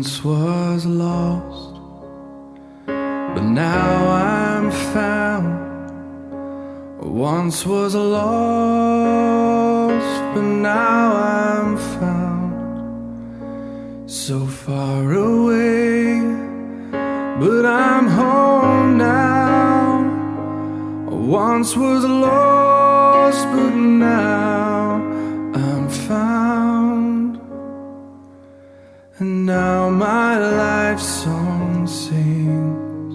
once was lost, but now I'm found. I once was lost, but now I'm found. So far away, but I'm home now. I once was lost, but now I'm found. And now my life song sings.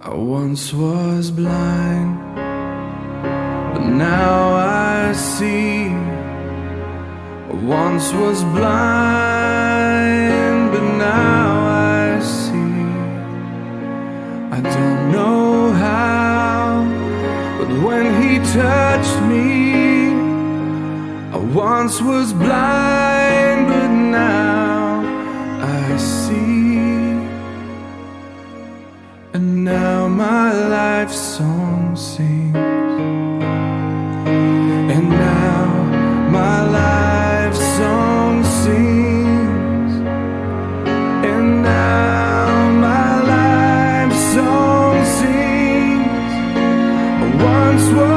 I once was blind, but now I see. I once was blind, but now I see. I don't know how, but when he touched me, I once was blind, but now I see. And now my life song sings. And now my life song sings. And now my life song sings. I once was